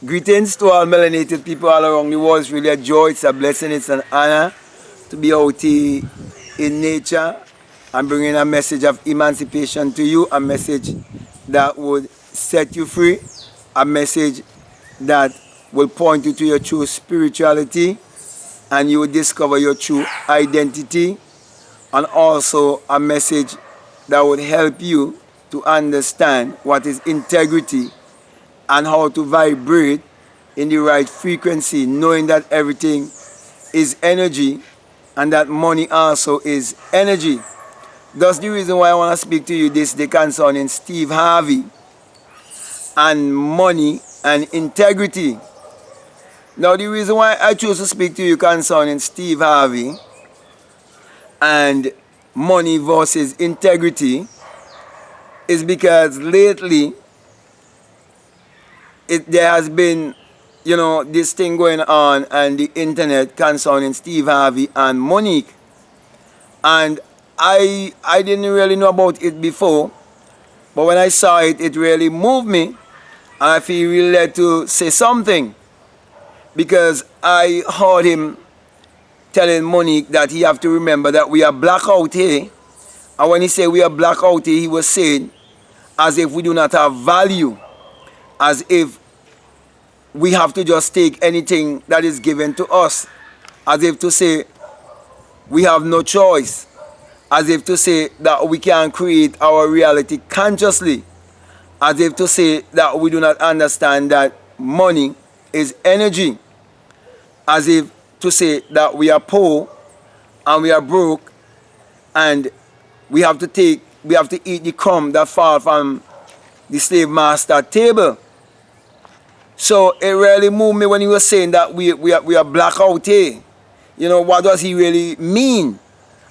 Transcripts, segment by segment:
Greetings to all melanated people all around the world. It's really a joy, it's a blessing, it's an honor to be out here in nature and bringing a message of emancipation to you, a message that would set you free, a message that will point you to your true spirituality and you will discover your true identity, and also a message that would help you to understand what is integrity and how to vibrate in the right frequency, knowing that everything is energy and that money also is energy. That's the reason why I want to speak to you this day concerning Steve Harvey and money and integrity. Now, the reason why I chose to speak to you concerning Steve Harvey and money versus integrity is because lately there has been, this thing going on the internet concerning Steve Harvey and Monique. And I didn't really know about it before, but when I saw it, it really moved me. And I feel really led to say something, because I heard him telling Monique that he have to remember that we are black out here. And when he said we are black out here, he was saying as if we do not have value, as if we have to just take anything that is given to us, as if to say we have no choice, as if to say that we can create our reality consciously, as if to say that we do not understand that money is energy, as if to say that we are poor and we are broke and we have to eat the crumb that fall from the slave master table. So it really moved me when he was saying that we are black out here. What does he really mean?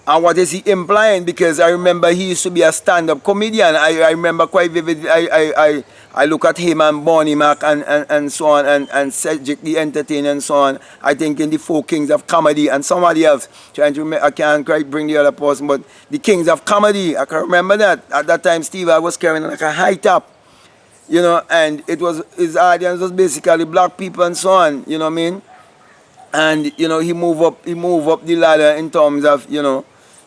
And what is he implying? Because I remember he used to be a stand-up comedian. I remember quite vividly. I look at him and Bonnie Mac and so on, and Cedric the Entertainer and so on. I think in the Four Kings of Comedy and somebody else. Trying to remember, I can't quite bring the other person, but the Kings of Comedy, I can remember that. At that time, Steve, I was carrying like a high top. And it was, his audience was basically black people and so on, you know what I mean? And, he moved up the ladder in terms of,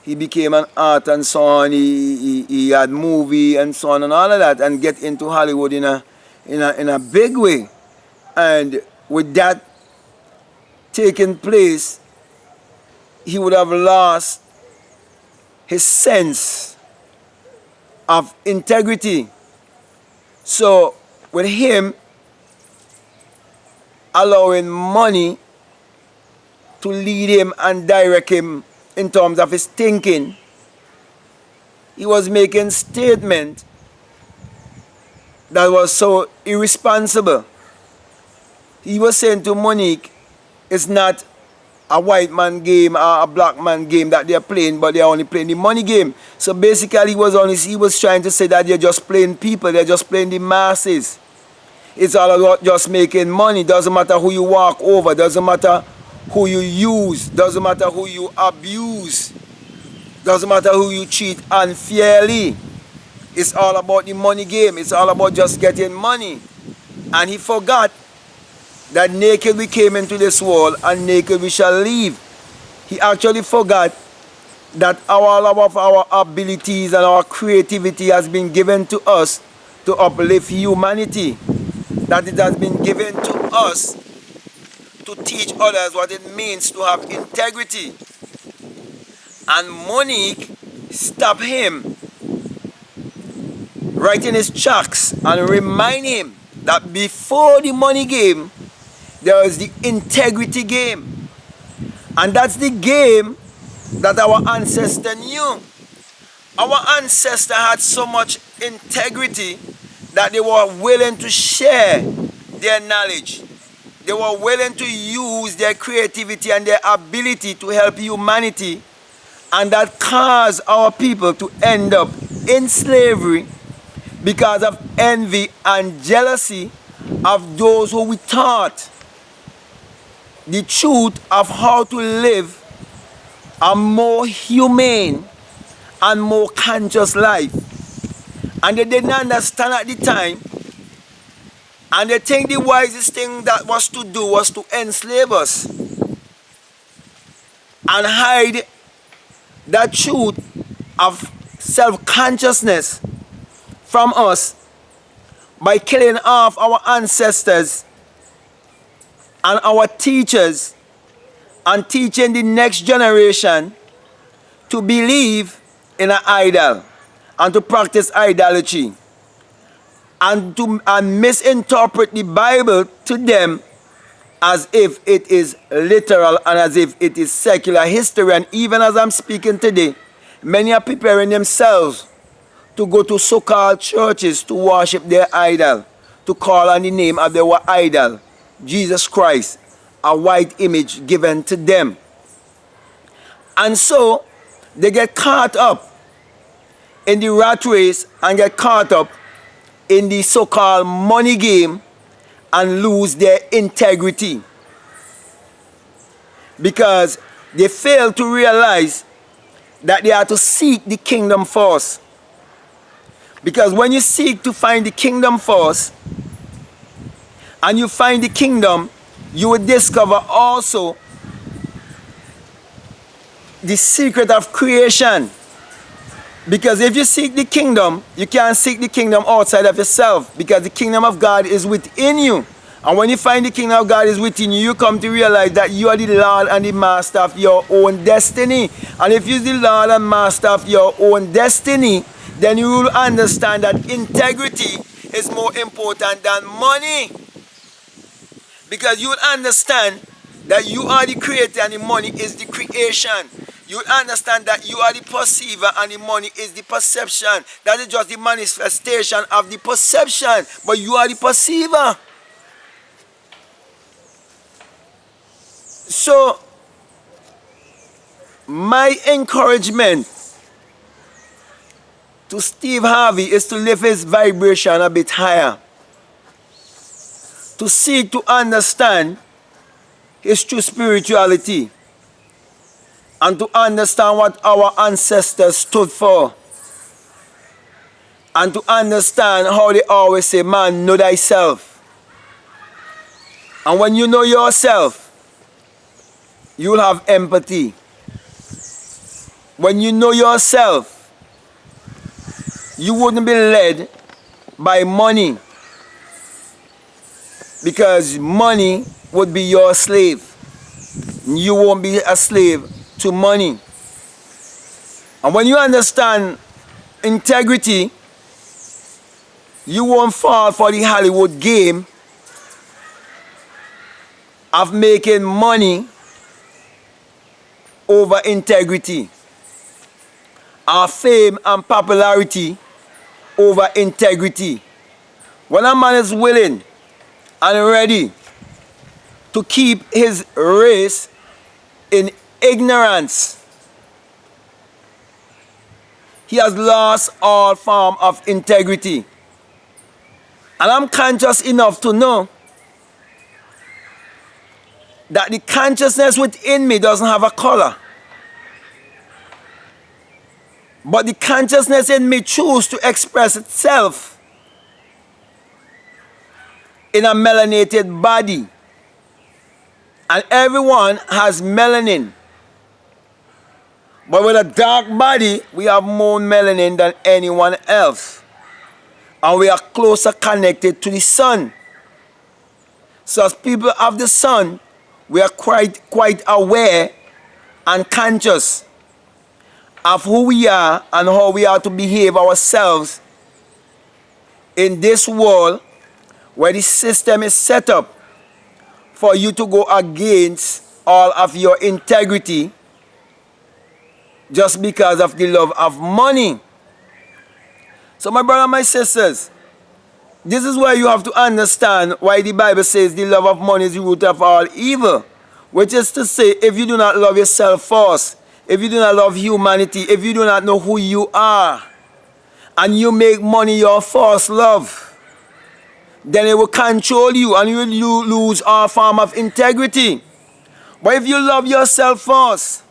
he became an art and so on, he had movie and so on and all of that, and get into Hollywood in a big way. And with that taking place, he would have lost his sense of integrity. So with him allowing money to lead him and direct him in terms of his thinking, he was making statement that was so irresponsible. He was saying to Monique, it's not a white man game or a black man game that they're playing, but they're only playing the money game. So basically he was trying to say that they're just playing people, they're just playing the masses. It's all about just making money. Doesn't matter who you walk over, doesn't matter who you use, doesn't matter who you abuse, doesn't matter who you cheat unfairly. It's all about the money game. It's all about just getting money. And he forgot that naked we came into this world and naked we shall leave. He actually forgot that all of our abilities and our creativity has been given to us to uplift humanity. That it has been given to us to teach others what it means to have integrity. And Monique stopped him right in his tracks and remind him that before the money game, there is the integrity game. And that's the game that our ancestor knew. Our ancestor had so much integrity that they were willing to share their knowledge. They were willing to use their creativity and their ability to help humanity. And that caused our people to end up in slavery because of envy and jealousy of those who we taught the truth of how to live a more humane and more conscious life. And they didn't understand at the time And they think the wisest thing that was to do was to enslave us and hide the truth of self-consciousness from us by killing off our ancestors and our teachers and teaching the next generation to believe in an idol and to practice idolatry and misinterpret the Bible to them as if it is literal and as if it is secular history. And even as I'm speaking today, many are preparing themselves to go to so-called churches to worship their idol, to call on the name of their idol, Jesus Christ, a white image given to them. And so they get caught up in the rat race and get caught up in the so-called money game and lose their integrity because they fail to realize that they are to seek the kingdom first. Because when you seek to find the kingdom first and you find the kingdom, you will discover also the secret of creation. Because if you seek the kingdom, you can't seek the kingdom outside of yourself, because the kingdom of God is within you. And when you find the kingdom of God is within you, you come to realize that you are the Lord and the master of your own destiny. And if you're the Lord and master of your own destiny, then you will understand that integrity is more important than money. Because you will understand that you are the creator and the money is the creation. You will understand that you are the perceiver and the money is the perception. That is just the manifestation of the perception, but you are the perceiver. So, my encouragement to Steve Harvey is to lift his vibration a bit higher, to seek to understand his true spirituality, and to understand what our ancestors stood for, and to understand how they always say, man, know thyself. And when you know yourself, you will have empathy. When you know yourself, you wouldn't be led by money, because money would be your slave. You won't be a slave to money. And when you understand integrity, you won't fall for the Hollywood game of making money over integrity, or fame and popularity over integrity. When a man is willing and ready to keep his race in ignorance, he has lost all form of integrity. And I'm conscious enough to know that the consciousness within me doesn't have a color. But the consciousness in me chooses to express itself in a melanated body. And everyone has melanin. But with a dark body, we have more melanin than anyone else. And we are closer connected to the sun. So as people of the sun, we are quite aware and conscious of who we are and how we are to behave ourselves in this world where the system is set up for you to go against all of your integrity just because of the love of money. So my brother and my sisters, this is where you have to understand why the Bible says the love of money is the root of all evil. Which is to say, if you do not love yourself first, if you do not love humanity, if you do not know who you are, and you make money your first love, then it will control you and you will lose all form of integrity. But if you love yourself first,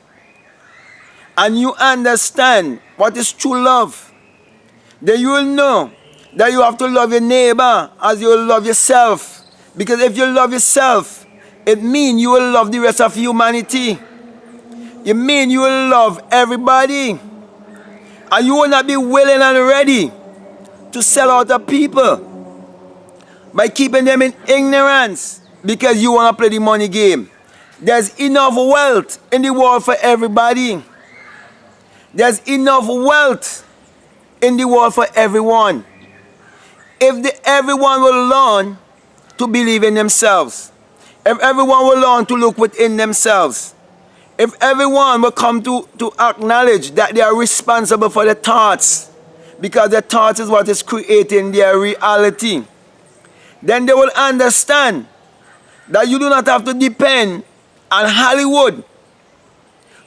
and you understand what is true love, then you will know that you have to love your neighbor as you love yourself. Because if you love yourself, it means you will love the rest of humanity. It means you will love everybody. And you will not be willing and ready to sell out the people by keeping them in ignorance because you want to play the money game. There's enough wealth in the world for everybody. There's enough wealth in the world for everyone. If everyone will learn to believe in themselves, if everyone will learn to look within themselves, if everyone will come to acknowledge that they are responsible for their thoughts, because their thoughts is what is creating their reality, then they will understand that you do not have to depend on Hollywood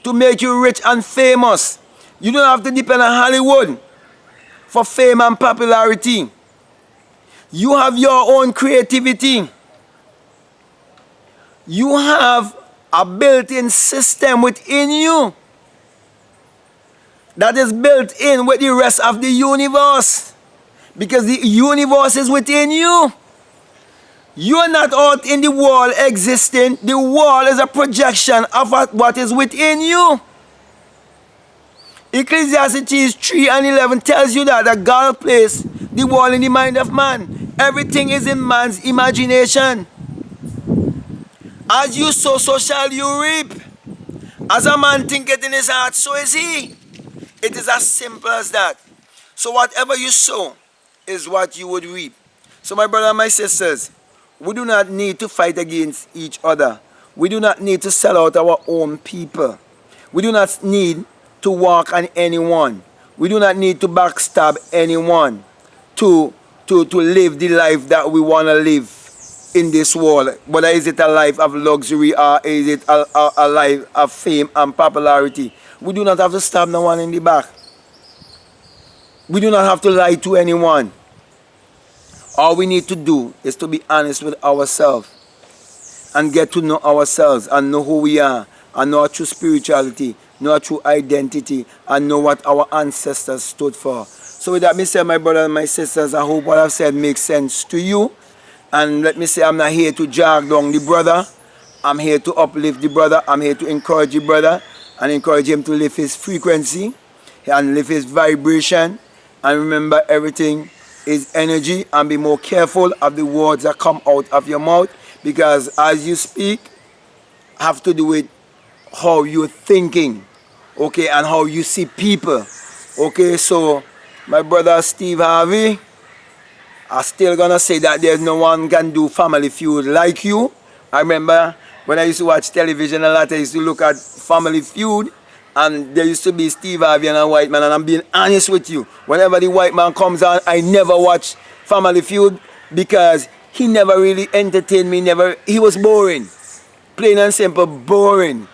to make you rich and famous. You don't have to depend on Hollywood for fame and popularity. You have your own creativity. You have a built-in system within you that is built in with the rest of the universe, because the universe is within you. You are not out in the world existing. The world is a projection of what is within you. Ecclesiastes 3:11 tells you that God placed the world in the mind of man. Everything is in man's imagination. As you sow, so shall you reap. As a man thinketh in his heart, so is he. It is as simple as that. So whatever you sow is what you would reap. So my brother and my sisters, we do not need to fight against each other. We do not need to sell out our own people. We do not need to walk on anyone. We do not need to backstab anyone to live the life that we want to live in this world. Whether is it a life of luxury or is it a life of fame and popularity. We do not have to stab no one in the back. We do not have to lie to anyone. All we need to do is to be honest with ourselves and get to know ourselves and know who we are and know our true spirituality, know our true identity, and know what our ancestors stood for. So with that being said, my brothers and my sisters, I hope what I've said makes sense to you. And let me say, I'm not here to drag down the brother. I'm here to uplift the brother. I'm here to encourage the brother and encourage him to lift his frequency and lift his vibration. And remember, everything is energy, and be more careful of the words that come out of your mouth, because as you speak, have to do with how you're thinking, okay, and how you see people. Okay, so my brother Steve Harvey, I'm still gonna say that there's no one can do Family Feud like you. I remember when I used to watch television a lot, I used to look at Family Feud, and there used to be Steve Harvey and a white man, and I'm being honest with you. Whenever the white man comes on, I never watch Family Feud because he never really entertained me. He was boring. Plain and simple, boring.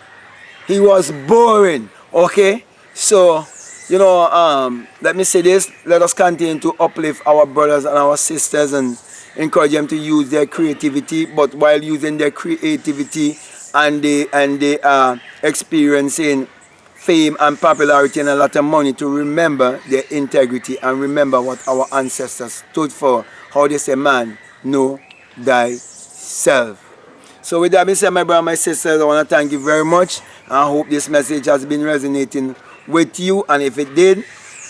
He was boring, okay? So, you know, let me say this. Let us continue to uplift our brothers and our sisters and encourage them to use their creativity, but while using their creativity and they are experiencing fame and popularity and a lot of money, to remember their integrity and remember what our ancestors stood for. How they say, man, know thyself. So with that being said, my brother and my sisters, I want to thank you very much. I hope this message has been resonating with you, and if it did,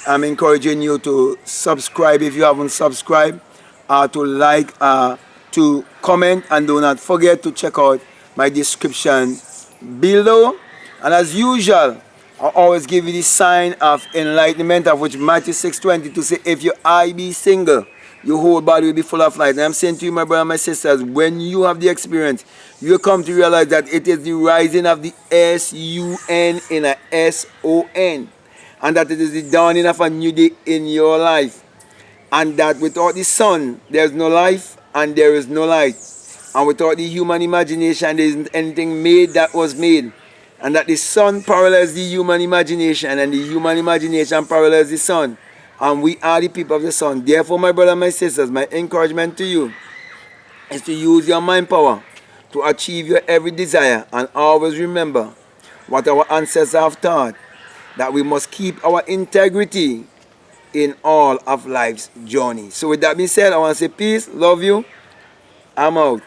I'm encouraging you to subscribe if you haven't subscribed, to like, to comment, and do not forget to check out my description below. And as usual, I always give you the sign of enlightenment, of which Matthew 6:22 say, if your eye be single, your whole body will be full of light. And I'm saying to you, my brother and my sisters, when you have the experience, you come to realize that it is the rising of the S-U-N in a S-O-N, and that it is the dawning of a new day in your life, and that without the sun, there's no life and there is no light, and without the human imagination, there isn't anything made that was made, and that the sun parallels the human imagination, and the human imagination parallels the sun, and we are the people of the sun. Therefore, my brothers and my sisters, my encouragement to you is to use your mind power to achieve your every desire, and always remember what our ancestors have taught, that we must keep our integrity in all of life's journey. So with that being said, I want to say peace, love you, I'm out.